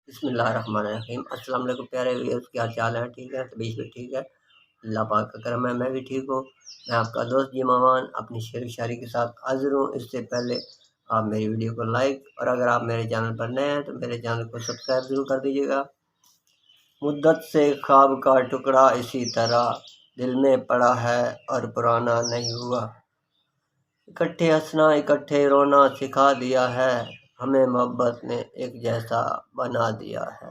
بسم اللہ الرحمن الرحیم۔ السلام علیکم پیارے ویئرز، کیا چال ہے؟ ٹھیک ہے؟ طبیعت بھی ٹھیک ہے؟ اللہ پاک کا کرم ہے، میں بھی ٹھیک ہوں۔ میں آپ کا دوست جی مامان اپنی شعر و شاعری کے ساتھ حاضر ہوں۔ اس سے پہلے آپ میری ویڈیو کو لائک، اور اگر آپ میرے چینل پر نئے ہیں تو میرے چینل کو سبسکرائب ضرور کر دیجیے گا۔ مدت سے خواب کا ٹکڑا اسی طرح دل میں پڑا ہے اور پرانا نہیں ہوا۔ اکٹھے ہنسنا اکٹھے رونا سکھا دیا ہے، ہمیں محبت نے ایک جیسا بنا دیا ہے۔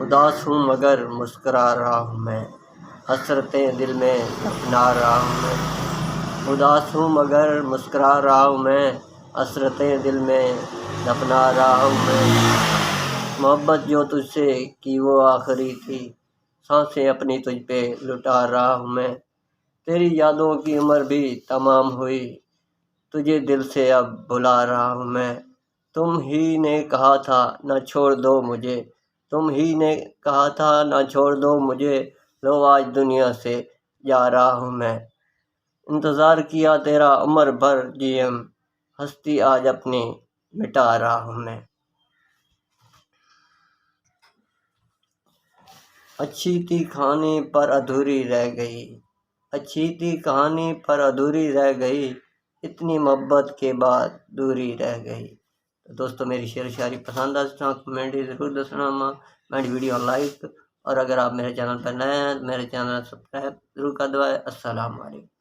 اداس ہوں مگر مسکرا رہا ہوں میں، حسرتیں دل میں دفنا رہا ہوں میں۔ اداس ہوں مگر مسکرا رہا ہوں میں، حسرتیں دل میں دفنا رہا ہوں میں۔ محبت جو تجھ سے کی وہ آخری تھی، سانسیں اپنی تجھ پہ لٹا رہا ہوں میں۔ تیری یادوں کی عمر بھی تمام ہوئی، تجھے دل سے اب بھلا رہا ہوں میں۔ تم ہی نے کہا تھا نہ چھوڑ دو مجھے، تم ہی نے کہا تھا نہ چھوڑ دو مجھے، لو آج دنیا سے جا رہا ہوں میں۔ انتظار کیا تیرا عمر بھر جیم، ہستی آج اپنی مٹا رہا ہوں میں۔ اچھی تھی کہانی پر ادھوری رہ گئی، اچھی تھی کہانی پر ادھوری رہ گئی، اتنی محبت کے بعد دوری رہ گئی۔ تو دوستو میری شعر و شاعری پسند آتا کمنٹ ضرور دسنا، میری ویڈیو لائک، اور اگر آپ میرے چینل پر نئے ہیں تو میرے چینل سبسکرائب ضرور کر دو۔ السلام علیکم۔